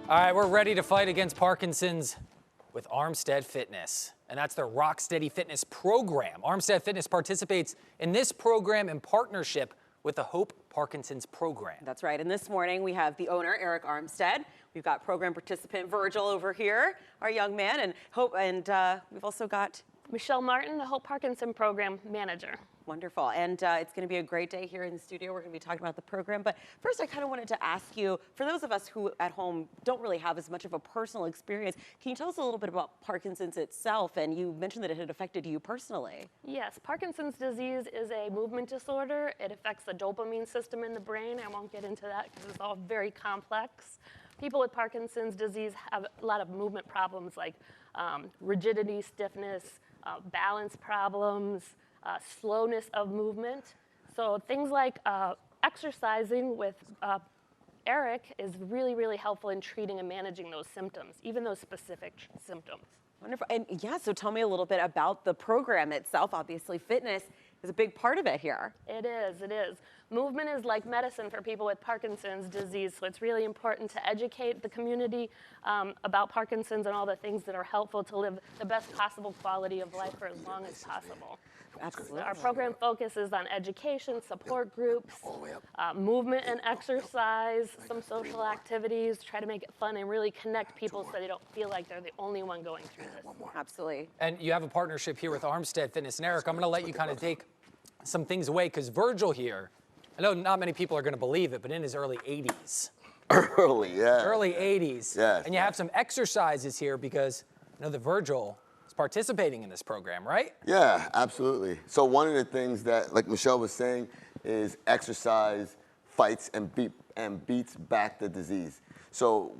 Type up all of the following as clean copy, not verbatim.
All right, we're ready to fight against Parkinson's with Armstead Fitness. And that's their Rocksteady Fitness program. Armstead Fitness participates in this program in partnership with the Hope Parkinson's program. That's right. And this morning we have the owner, Eric Armstead. We've got program participant Virgil over here, our young man, and Hope, and we've also got Michelle Martin, the Hope Parkinson Program Manager. Wonderful. And it's going to be a great day here in the studio. We're going to be talking about the program. But first, I kind of wanted to ask you, for those of us who at home don't really have as much of a personal experience, can you tell us a little bit about Parkinson's itself? And you mentioned that it had affected you personally. Yes, Parkinson's disease is a movement disorder. It affects the dopamine system in the brain. I won't get into that because it's all very complex. People with Parkinson's disease have a lot of movement problems like rigidity, stiffness, balance problems, slowness of movement. So things like exercising with Eric is really, really helpful in treating and managing those symptoms, even those specific symptoms. Wonderful. And yeah, so tell me a little bit about the program itself. Obviously, fitness is a big part of it here. It is, it is. Movement is like medicine for people with Parkinson's disease, so it's really important to educate the community about Parkinson's and all the things that are helpful to live the best possible quality of life for as long as possible. Absolutely. Our program focuses on education, support groups, movement and exercise, some social activities, try to make it fun and really connect people so they don't feel like they're the only one going through this. Absolutely. And you have a partnership here with Armstead Fitness. And Eric, I'm going to let you kind of take some things away because Virgil here, I know not many people are going to believe it, but in his early 80s. Early, yeah. Early 80s. Yes. And you have some exercises here because I know that Virgil is participating in this program, right? Yeah, absolutely. So one of the things that, like Michelle was saying, is exercise fights and beats back the disease. So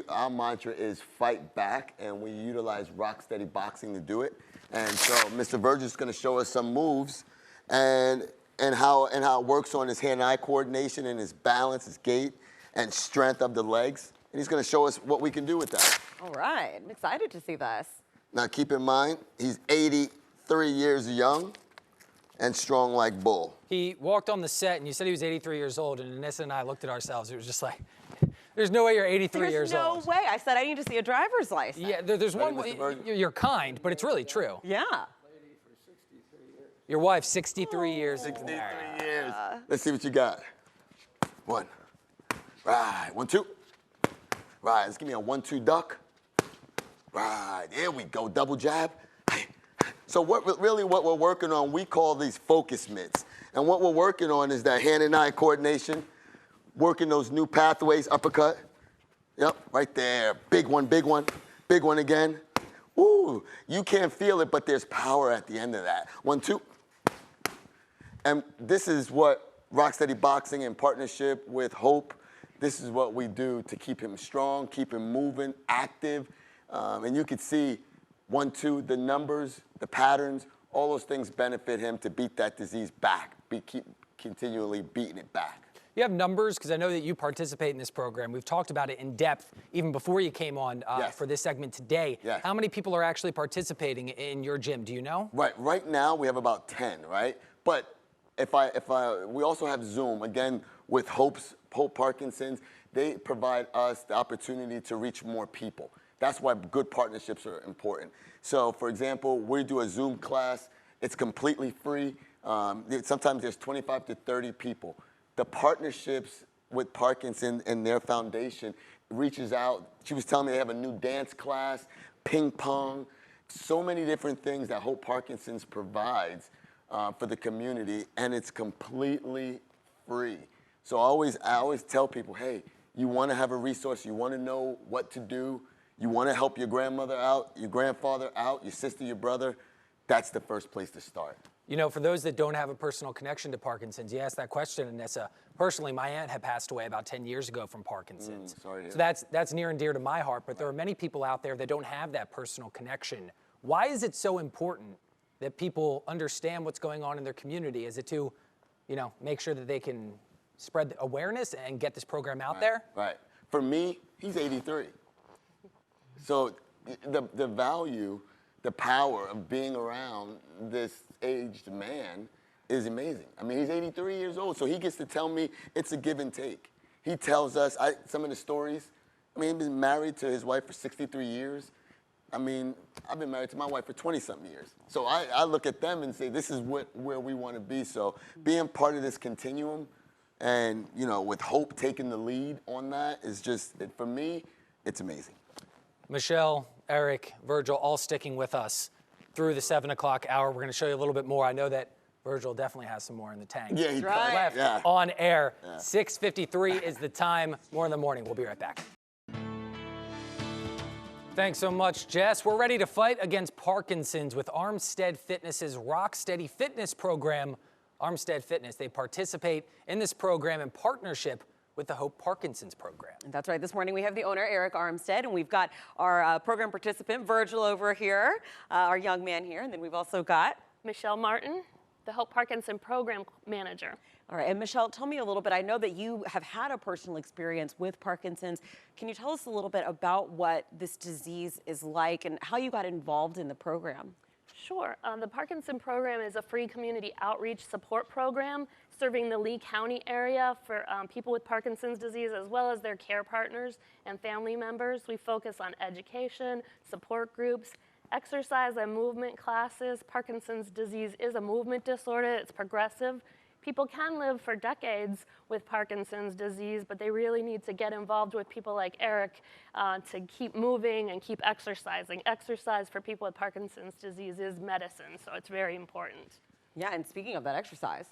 our mantra is fight back, and we utilize Rocksteady boxing to do it. And so Mr. Virgil is going to show us some moves and how it works on his hand-eye coordination and his balance, his gait, and strength of the legs. And he's going to show us what we can do with that. All right. I'm excited to see this. Now, keep in mind, he's 83 years young and strong like bull. He walked on the set, and you said he was 83 years old, and Anissa and I looked at ourselves. It was just like, there's no way you're 83 years old. There's no way. I said I need to see a driver's license. Yeah, there's one way. You're kind, but it's really true. Yeah. Your wife, 63 years. 63 years. Let's see what you got. One. Right. 1, 2. Right. Let's give me a 1-2 duck. Right. There we go. Double jab. So what we're working on, we call these focus mitts. And what we're working on is that hand and eye coordination, working those new pathways, uppercut. Yep, right there. Big one, big one. Big one again. Ooh, you can't feel it, but there's power at the end of that. 1, 2. And this is what Rocksteady Boxing in partnership with Hope, this is what we do to keep him strong, keep him moving, active. And you can see 1, 2, the numbers, the patterns, all those things benefit him to beat that disease back, keep continually beating it back. You have numbers, because I know that you participate in this program. We've talked about it in depth even before you came on Yes. for this segment today. Yes. How many people are actually participating in your gym? Do you know? Right now we have about 10, right? But we also have Zoom, again, with Hope Parkinson's. They provide us the opportunity to reach more people. That's why good partnerships are important. So, for example, we do a Zoom class. It's completely free. Sometimes there's 25 to 30 people. The partnerships with Parkinson and their foundation reaches out. She was telling me they have a new dance class, ping pong, so many different things that Hope Parkinson's provides for the community, and it's completely free. So I always tell people, hey, you want to have a resource, you want to know what to do, you want to help your grandmother out, your grandfather out, your sister, your brother, that's the first place to start. You know, for those that don't have a personal connection to Parkinson's, you asked that question, Anissa. Personally, my aunt had passed away about 10 years ago from Parkinson's. Sorry to hear. So that's near and dear to my heart, but there are many people out there that don't have that personal connection. Why is it so important that people understand what's going on in their community? Is it to, make sure that they can spread the awareness and get this program out there? Right. For me, he's 83. So the value, the power of being around this aged man is amazing. I mean, he's 83 years old, so he gets to tell me it's a give and take. He tells us some of the stories I mean, he's been married to his wife for 63 years. I mean, I've been married to my wife for 20-something years. So I look at them and say, this is where we want to be. So being part of this continuum and, you know, with Hope taking the lead on that is just, for me, it's amazing. Michelle, Eric, Virgil, all sticking with us through the 7 o'clock hour. We're going to show you a little bit more. I know that Virgil definitely has some more in the tank. Yeah, he That's right. Left Yeah. on air. 6:53 is the time. More in the morning. We'll be right back. Thanks so much, Jess. We're ready to fight against Parkinson's with Armstead Fitness's Rock Steady Fitness program. Armstead Fitness, they participate in this program in partnership with the Hope Parkinson's program. That's right. This morning we have the owner, Eric Armstead, and we've got our program participant, Virgil, over here, our young man here, and then we've also got... Michelle Martin, the Hope Parkinson Program Manager. All right, and Michelle, tell me a little bit. I know that you have had a personal experience with Parkinson's. Can you tell us a little bit about what this disease is like and how you got involved in the program? Sure. The Parkinson program is a free community outreach support program serving the Lee County area for people with Parkinson's disease as well as their care partners and family members. We focus on education, support groups, exercise and movement classes. Parkinson's disease is a movement disorder. It's progressive. People can live for decades with Parkinson's disease, but they really need to get involved with people like Eric to keep moving and keep exercising. Exercise for people with Parkinson's disease is medicine, so it's very important. Yeah, and speaking of that exercise.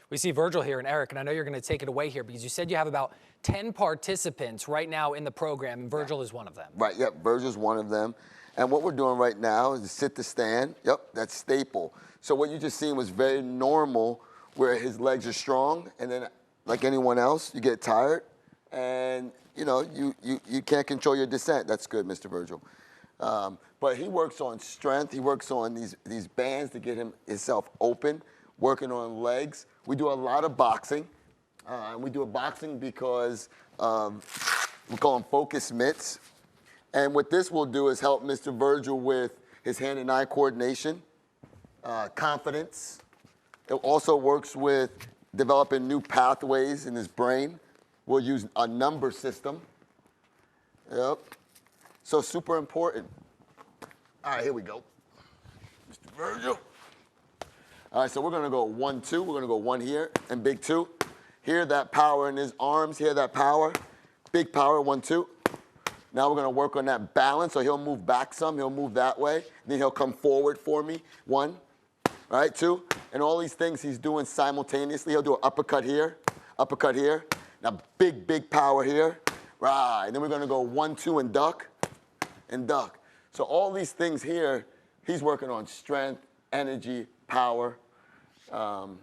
We see Virgil here and Eric, and I know you're going to take it away here because you said you have about 10 participants right now in the program, and Virgil is one of them. Right, yep, Virgil's one of them. And what we're doing right now is sit to stand. Yep, that's staple. So what you just seen was very normal where his legs are strong, and then like anyone else, you get tired, and you know, you can't control your descent. That's good, Mr. Virgil. But he works on strength. He works on these bands to get himself open, working on legs. We do a lot of boxing. And we do a boxing because we call them focus mitts. And what this will do is help Mr. Virgil with his hand and eye coordination, confidence. It also works with developing new pathways in his brain. We'll use a number system. Yep. So super important. All right, here we go. Mr. Virgil. All right, so we're gonna go 1, 2. We're gonna go 1 here and big 2. Hear that power in his arms, hear that power. Big power, 1, 2. Now we're gonna work on that balance, so he'll move back some, he'll move that way. Then he'll come forward for me, 1. All right, 2. And all these things he's doing simultaneously. He'll do an uppercut here. Now big power here. Right, and then we're gonna go 1, 2, and duck, and duck. So all these things here, he's working on strength, energy, power, and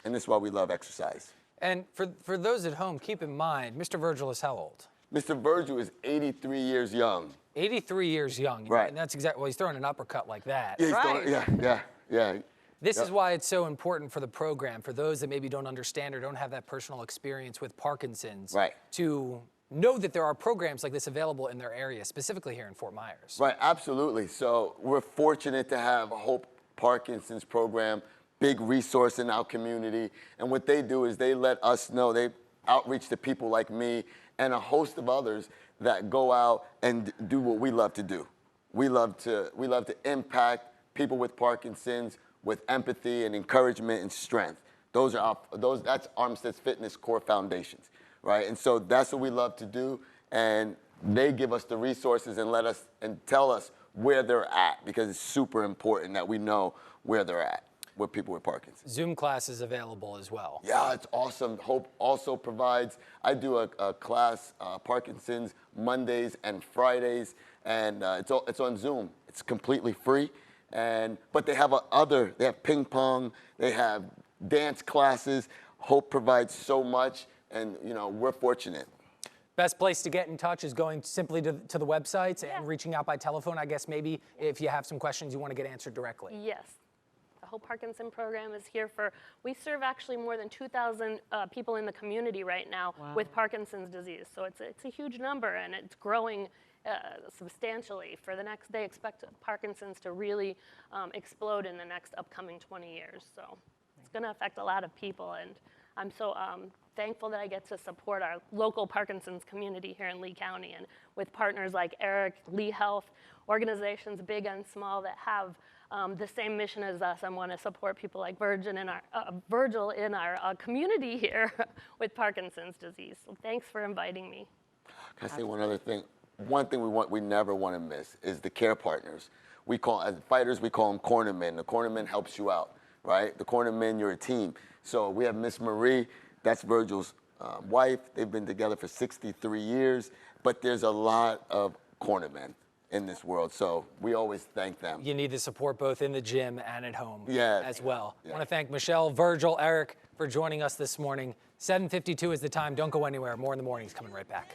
this is why we love exercise. And for those at home, keep in mind, Mr. Virgil is how old? Mr. Virgil is 83 years young. 83 years young. Right. And that's exactly, well, he's throwing an uppercut like that. Yeah, he's Right. yeah. This is why it's so important for the program, for those that maybe don't understand or don't have that personal experience with Parkinson's, Right. to know that there are programs like this available in their area, specifically here in Fort Myers. Right, absolutely. So we're fortunate to have a Hope Parkinson's program, big resource in our community. And what they do is they let us know, they outreach to people like me and a host of others that go out and do what we love to do. We love to impact people with Parkinson's with empathy and encouragement and strength. That's Armstead Fitness core foundations, right? And so that's what we love to do, and they give us the resources and let us and tell us where they're at, because it's super important that we know where they're at with people with Parkinson's. Zoom classes available as well. Yeah, it's awesome. Hope also provides, I do a class, Parkinson's, Mondays and Fridays, and it's on Zoom. It's completely free. But they have they have ping pong, they have dance classes. Hope provides so much, and you know, we're fortunate. Best place to get in touch is going simply to the websites and reaching out by telephone. I guess maybe if you have some questions you want to get answered directly. Yes. The Hope Parkinson program is here we serve actually more than 2,000 people in the community right now with Parkinson's disease. So it's a huge number, and it's growing substantially. They expect Parkinson's to really explode in the next upcoming 20 years. So it's going to affect a lot of people, and I'm so thankful that I get to support our local Parkinson's community here in Lee County, and with partners like Eric, Lee Health, organizations big and small that have the same mission as us and want to support people like Virgil in our community here with Parkinson's disease. So thanks for inviting me. Can I say one other thing? One thing we never want to miss is the care partners. We call, as fighters, we call them cornermen. The cornerman helps you out, right? The cornermen, you're a team. So we have Miss Marie, that's Virgil's wife. They've been together for 63 years, but there's a lot of cornermen in this world, so we always thank them. You need the support both in the gym and at home Yes. as well. Yeah. I want to thank Michelle, Virgil, Eric for joining us this morning. 7:52 is the time. Don't go anywhere. More in the Morning is coming right back.